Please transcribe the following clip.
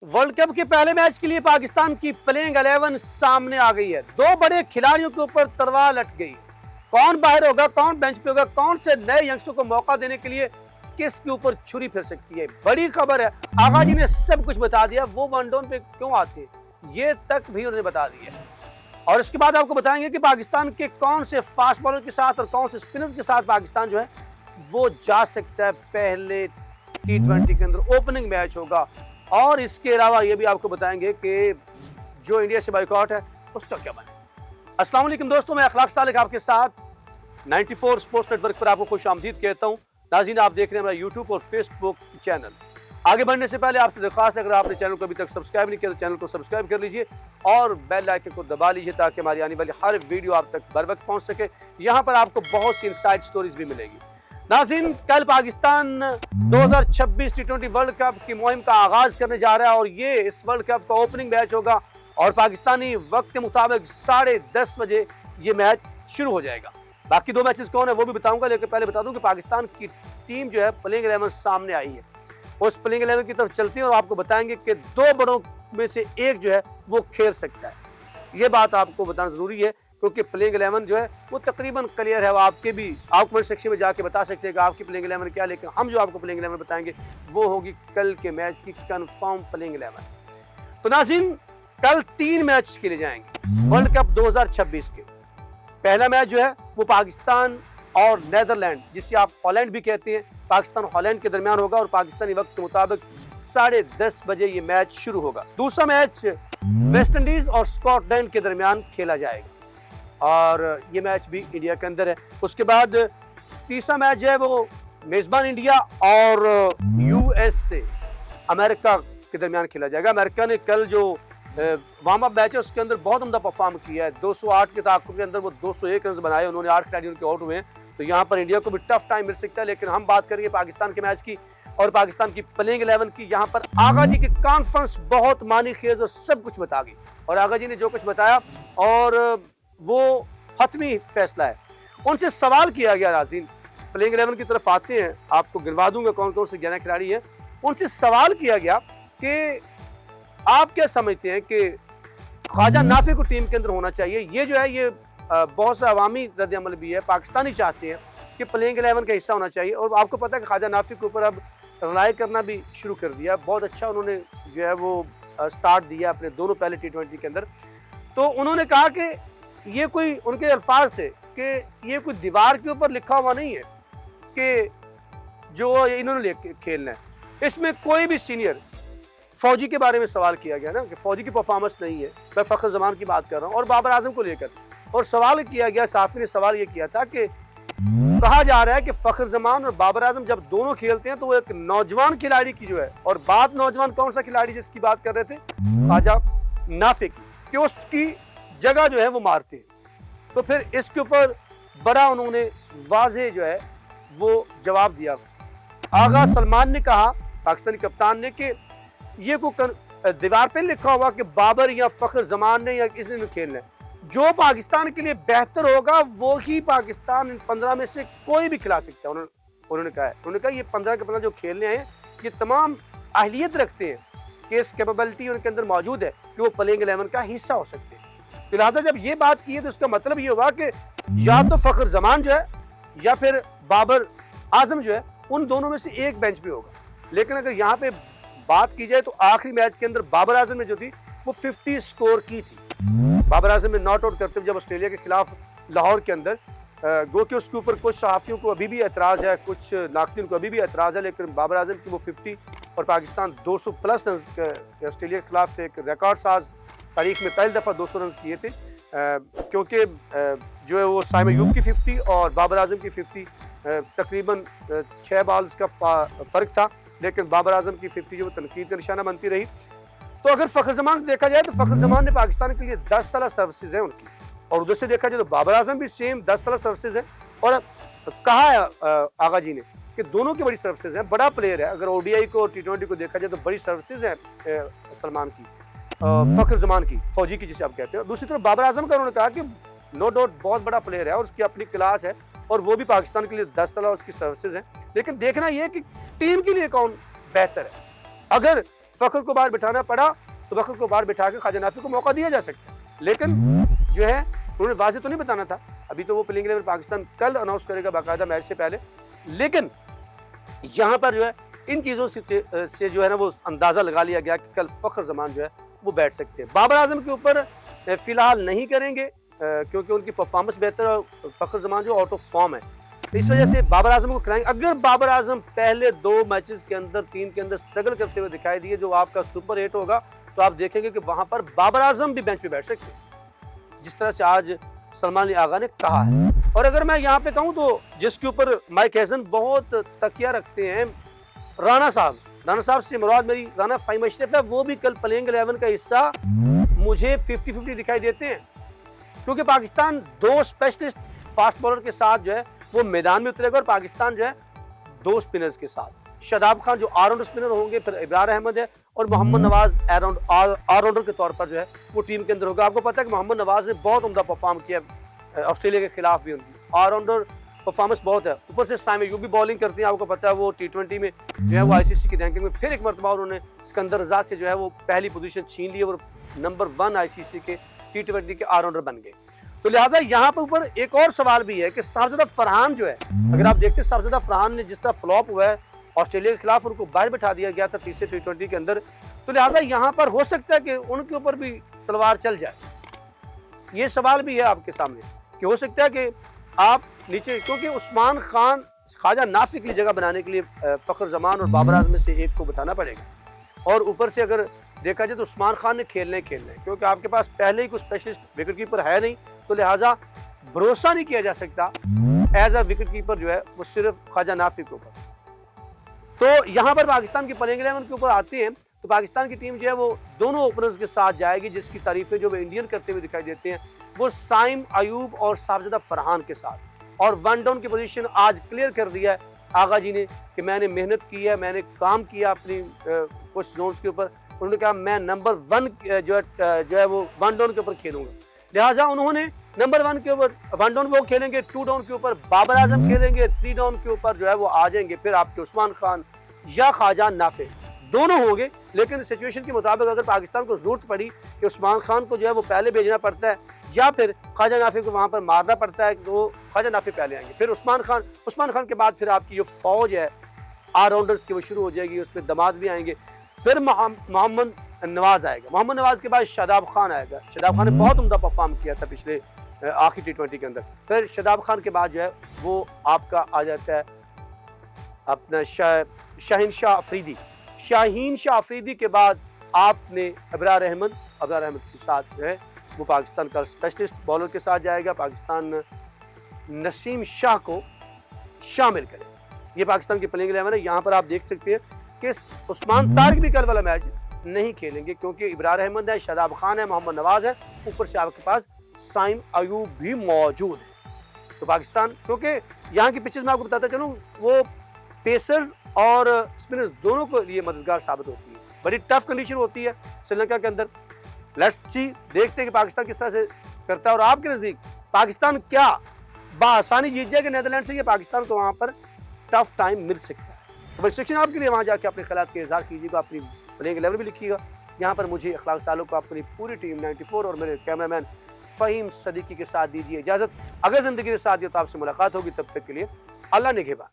World cup के पहले match के लिए पाकिस्तान की प्लेइंग 11 सामने आ गई है। दो बड़े खिलाड़ियों के ऊपर तलवार लट गई। कौन बाहर होगा, कौन बेंच पे होगा, कौन से नए यंगस्टर को मौका देने के लिए किसके ऊपर छुरी फिर सकती है, बड़ी खबर है। आगा जी ने सब कुछ बता दिया। वो वन डाउन पे क्यों आते हैं ये तक भी उन्होंने बता दिया। और इसके बाद आपको बताएंगे कि पाकिस्तान के कौन से फास्ट बॉलर के साथ और कौन से स्पिनर्स के साथ पाकिस्तान जो है वो जा सकता है। पहले T20 के अंदर ओपनिंग मैच होगा। और इसके अलावा ये भी आपको बताएंगे कि जो इंडिया से बाइकआउट है उसका क्या बने। अस्सलाम वालेकुम दोस्तों, मैं अखलाक सालिक आपके साथ 94 स्पोर्ट्स नेटवर्क पर आपको खुश आमदीद कहता हूँ। नाज़रीन, आप देख रहे हैं हमारा यूट्यूब और फेसबुक चैनल। आगे बढ़ने से पहले आपसे दरख्वास्त है, अगर आपने चैनल को अभी तक सब्सक्राइब नहीं किया तो चैनल को सब्सक्राइब कर लीजिए और बेल आइकन को दबा लीजिए ताकि हमारी आने वाली हर वीडियो आप तक बर वक्त पहुंच सके। यहाँ पर आपको बहुत सी इनसाइड स्टोरीज भी मिलेगी। नाज़रीन, कल पाकिस्तान 2026 T20 वर्ल्ड कप की मुहिम का आगाज करने जा रहा है और ये इस वर्ल्ड कप का ओपनिंग मैच होगा और पाकिस्तानी वक्त के मुताबिक 10:30 बजे ये मैच शुरू हो जाएगा। बाकी दो मैचेस कौन है वो भी बताऊंगा, लेकिन पहले बता दूं कि पाकिस्तान की टीम जो है प्लेइंग 11 सामने आई है। उस प्लेइंग 11 की तरफ चलते हैं और आपको बताएंगे कि दो बड़ों में से एक जो है वो खेल सकता है। ये बात आपको बताना जरूरी है क्योंकि प्लेइंग 11 जो है वो तकरीबन क्लियर है। वो आपके भी आप कमेंट सेक्शन में जाके बता सकते हैं कि आपकी प्लेइंग 11 क्या, लेकिन हम जो आपको प्लेइंग 11 बताएंगे वो होगी कल के मैच की कंफर्म प्लेइंग 11। तो नाज़रीन, कल 3 मैच खेले जाएंगे वर्ल्ड कप 2026 के। पहला मैच जो है वो पाकिस्तान और नेदरलैंड, जिसे आप हॉलैंड भी कहते हैं, पाकिस्तान हॉलैंड के दरमियान होगा और पाकिस्तानी वक्त के मुताबिक 10:30 बजे ये मैच शुरू होगा। दूसरा मैच वेस्ट इंडीज और स्कॉटलैंड के दरमियान खेला जाएगा और ये मैच भी इंडिया के अंदर है। उसके बाद तीसरा मैच जो है वो मेजबान इंडिया और USA अमेरिका के दरमियान खेला जाएगा। अमेरिका ने कल जो वार्म अप मैच है उसके अंदर बहुत उम्दा परफॉर्म किया है। 208 के ताक़ुब के अंदर वो 201 रन बनाए, उन्होंने 8 खिलाड़ी उनके आउट हुए हैं। तो यहाँ पर इंडिया को भी टफ टाइम मिल सकता है, लेकिन हम बात करेंगे पाकिस्तान के मैच की और पाकिस्तान की प्लेइंग 11 की। यहाँ पर आगा जी की कॉन्फ्रेंस बहुत मानी खेज और सब कुछ बता गई और आगा जी ने जो कुछ बताया और वो हतमी फैसला है। उनसे सवाल किया गया। नाज़रीन, प्लेइंग 11 की तरफ आते हैं, आपको गिनवा दूंगा कौन कौन से 11 खिलाड़ी हैं। उनसे सवाल किया गया कि आप क्या समझते हैं कि ख्वाजा नाफी को टीम के अंदर होना चाहिए। ये जो है ये बहुत सा अवामी रद्द अमल भी है। पाकिस्तानी चाहते हैं कि प्लेइंग 11 का हिस्सा होना चाहिए और आपको पता है कि ख्वाजा नाफी के ऊपर अब रलाय करना भी शुरू कर दिया। बहुत अच्छा उन्होंने जो है वो स्टार्ट दिया अपने दोनों पहले T20 के अंदर। तो उन्होंने कहा कि ये कोई, उनके अल्फाज थे कि ये कोई दीवार के ऊपर लिखा हुआ नहीं है कि जो इन्होंने खेलना है। इसमें कोई भी सीनियर फौजी के बारे में सवाल किया गया ना कि फौजी की परफॉर्मेंस नहीं है, मैं फ़खर ज़मान की बात कर रहा हूँ, और बाबर आजम को लेकर और सवाल किया गया। साफी ने सवाल ये किया था कि कहा जा रहा है कि फ़खर ज़मान और बाबर आजम जब दोनों खेलते हैं तो वो एक नौजवान खिलाड़ी की जो है, और बात नौजवान कौन सा खिलाड़ी जिसकी बात कर रहे थे, ख्वाजा नाफे की, कि उसकी जगह जो है वो मारते हैं। तो फिर इसके ऊपर बड़ा उन्होंने वाज़ेह जो है वो जवाब दिया। आगा सलमान ने कहा, पाकिस्तानी कप्तान ने, कि ये को दीवार पे लिखा हुआ कि बाबर या फ़खर ज़मान ने या किसी ने खेलना है। जो पाकिस्तान के लिए बेहतर होगा वो ही पाकिस्तान इन 15 में से कोई भी खिला सकता है। उन्होंने कहा है, उन्होंने कहा ये 15 के 15 जो खेलने आए ये तमाम अहलियत रखते हैं कि इस कैपेबिलिटी उनके अंदर मौजूद है कि वो प्लेइंग 11 का हिस्सा हो सकते हैं। तो लिहाजा जब ये बात की है तो उसका मतलब ये हुआ कि या तो फ़खर ज़मान जो है या फिर बाबर आजम जो है, उन दोनों में से एक बेंच पे होगा। लेकिन अगर यहाँ पे बात की जाए तो आखिरी मैच के अंदर बाबर आजम ने जो थी वो 50 स्कोर की थी। बाबर आजम ने नॉट आउट करते हुए जब ऑस्ट्रेलिया के खिलाफ लाहौर के अंदर, गो कि उसके ऊपर कुछ सहाफ़ियों को अभी भी एतराज़ है, कुछ नाक़दीन को अभी भी एतराज़ है, लेकिन बाबर आजम की वो 50 और पाकिस्तान 200 प्लस रन ऑस्ट्रेलिया के खिलाफ एक रिकॉर्ड साज तारीख में पहली दफ़ा 200 रन किए थे। क्योंकि जो है वो साइम अयूब की 50 और बाबर आजम की 50 तकरीबन 6 बॉल्स का फ़र्क था, लेकिन बाबर आजम की 50 जो तनकीद का निशाना बनती रही। तो अगर फ़खर ज़मान देखा जाए तो फ़खर ज़मान ने पाकिस्तान के लिए 10 साल सर्विसेज हैं उनकी, और उधर से देखा जाए तो बाबर आजम भी सेम 10 साल सर्विसेज है। और कहा है आगा जी ने कि दोनों की बड़ी सर्विसेज हैं, बड़ा प्लेयर है। अगर ODI को और T20 को देखा जाए तो बड़ी सर्विसेज हैं सलमान की, फ़खर ज़मान की, फौजी की जिसे आप कहते हैं। दूसरी तरफ बाबर आजम का उन्होंने कहा कि नो डाउट बहुत बड़ा प्लेयर है और उसकी अपनी क्लास है और वो भी पाकिस्तान के लिए 10 साल उसकी सर्विसेज हैं। लेकिन देखना यह कि टीम के लिए कौन बेहतर है। अगर फ़खर को बाहर बिठाना पड़ा तो फ़खर को बाहर बिठा के ख्वाजा नाफी को मौका दिया जा सकता है, लेकिन जो है उन्होंने वाज़ेह तो नहीं बताना था। अभी तो वो प्लेइंग 11 पाकिस्तान कल अनाउंस करेगा बाकायदा मैच से पहले, लेकिन यहाँ पर जो है इन चीज़ों से जो है ना वो अंदाज़ा लगा लिया गया कि कल फ़खर ज़मान जो है वो बैठ सकते हैं। बाबर आजम के ऊपर फ़िलहाल नहीं करेंगे क्योंकि उनकी परफॉर्मेंस बेहतर है और फ़खर ज़मान जो आउट ऑफ फॉर्म है, तो इस वजह से बाबर आजम को खिलाएंगे। अगर बाबर आजम पहले 2 मैचेस के अंदर 3 के अंदर स्ट्रगल करते हुए दिखाई दिए जो आपका सुपर हिट होगा, तो आप देखेंगे कि वहां पर बाबर आजम भी बेंच पे बैठ सकते हैं, जिस तरह से आज सलमान अली आगा ने कहा है। और अगर मैं यहाँ पे कहूँ तो जिसके ऊपर माइक हैसन बहुत तकिया रखते हैं, राणा साहब से मुराद मेरी राणा फ़हीम अशरफ है, वो भी कल प्लेइंग 11 का हिस्सा मुझे 50-50 दिखाई देते हैं, क्योंकि पाकिस्तान 2 स्पेशलिस्ट फास्ट बॉलर के साथ जो है वो मैदान में उतरेगा और पाकिस्तान जो है 2 स्पिनर्स के साथ, शादाब खान जो ऑलराउंडर स्पिनर होंगे, फिर इब्रार अहमद है और मोहम्मद नवाज ऑलराउंडर के तौर पर जो है वो टीम के अंदर होगा। आपको पता है कि मोहम्मद नवाज ने बहुत उम्दा परफॉर्म किया ऑस्ट्रेलिया के खिलाफ भी, उनकी ऑलराउंडर परफॉर्मेंस बहुत है। ऊपर से साइम अयूब भी बॉलिंग करती हैं, आपको पता है वो T20 में जो है वो ICC की रैंकिंग में फिर एक मरतबा उन्होंने सिकंदर रजा से जो है वो पहली पोजीशन छीन ली और नंबर 1 ICC के T20 के ऑलराउंडर बन गए। तो लिहाजा यहाँ पर ऊपर एक और सवाल भी है कि साहबजादा फरहान जो है, अगर आप देखते हैं साहबजादा फरहान ने जिस तरह फ्लॉप हुआ है ऑस्ट्रेलिया के खिलाफ, उनको बाहर बिठा दिया गया था तीसरे T20 के अंदर, तो लिहाजा यहाँ पर हो सकता है कि उनके ऊपर भी तलवार चल जाए। ये सवाल भी है आपके सामने कि हो सकता है कि आप नीचे, क्योंकि उस्मान खान ख्वाजा नाफी के लिए जगह बनाने के लिए फ़खर ज़मान और बाबर आजम में से एक को बताना पड़ेगा, और ऊपर से अगर देखा जाए तो उस्मान खान ने खेलना ही खेलना है, क्योंकि आपके पास पहले ही कोई स्पेशलिस्ट विकेट कीपर है नहीं, तो लिहाजा भरोसा नहीं किया जा सकता एज अ विकेट कीपर जो है वो सिर्फ ख्वाजा नाफी के ऊपर। तो यहाँ पर पाकिस्तान की प्लेइंग 11 के ऊपर आते हैं तो पाकिस्तान की टीम जो है वो दोनों ओपनर्स के साथ जाएगी, जिसकी तारीफें जो वे इंडियन करते हुए दिखाई देते हैं वो साइम अयूब और साहबजादा फरहान के साथ। और 1 डाउन की पोजीशन आज क्लियर कर दिया है आगा जी ने कि मैंने मेहनत की है, मैंने काम किया अपनी कुछ जोन्स के ऊपर। उन्होंने कहा मैं नंबर 1 जो है वो 1 डाउन के ऊपर खेलूंगा, लिहाजा उन्होंने नंबर 1 के ऊपर 1 डाउन वो खेलेंगे, 2 डाउन के ऊपर बाबर आजम खेलेंगे, 3 डाउन के ऊपर जो है वो आ जाएंगे फिर आपके उस्मान खान या ख्वाजा नाफे, दोनों होंगे। लेकिन सिचुएशन के मुताबिक अगर पाकिस्तान को जरूरत पड़ी कि उस्मान खान को जो है वो पहले भेजना पड़ता है या फिर ख्वाजा नाफी को वहां पर मारना पड़ता है, तो ख्वाजा नाफी पहले आएंगे, फिर उस्मान खान के बाद फिर आपकी जो फौज है ऑलराउंडर्स की वो शुरू हो जाएगी, उसमें दमाद भी आएंगे, फिर मोहम्मद नवाज आएगा, मोहम्मद नवाज के बाद शादाब खान आएगा। शादाब खान ने बहुत उम्दा परफॉर्म किया था पिछले आखिरी T20 के अंदर। फिर शादाब खान के बाद जो है वो आपका आ जाता है अपना शाहीन शाह अफरीदी के बाद आपने इब्रार अहमद के साथ जो है वो पाकिस्तान का स्पेशलिस्ट बॉलर के साथ जाएगा, पाकिस्तान नसीम शाह को शामिल करें। ये पाकिस्तान की प्लेइंग 11 है। यहाँ पर आप देख सकते हैं कि उस्मान तारिक भी कल वाला मैच नहीं खेलेंगे, क्योंकि इब्रार अहमद है, शादाब खान है, मोहम्मद नवाज है, ऊपर से आपके पास साइम अयूब भी मौजूद है। तो पाकिस्तान, क्योंकि यहाँ की पिचेस मैं आपको बताता चलूँ वो पेसर्स और स्पिनर्स दोनों के लिए मददगार साबित होती है, बड़ी टफ कंडीशन होती है श्रीलंका के अंदर। लेट्स सी, देखते हैं कि पाकिस्तान किस तरह से करता है और आपके नज़दीक पाकिस्तान क्या बआसानी जीत जाएगा नीदरलैंड से, या पाकिस्तान को वहाँ पर टफ टाइम मिल सकता है। तो रिस्ट्रिक्शन आपके लिए वहाँ जाके अपने ख्यालात के इजहार कीजिएगा, अपनी प्लेइंग 11 भी लिखिएगा। यहाँ पर मुझे अखलाक सालों को अपनी पूरी टीम 94 और मेरे कैमरामैन फ़हीम सदीकी के साथ दीजिए इजाज़त। अगर ज़िंदगी के साथ ये तो आपसे मुलाकात होगी, तब तक के लिए अल्लाह निगहबान।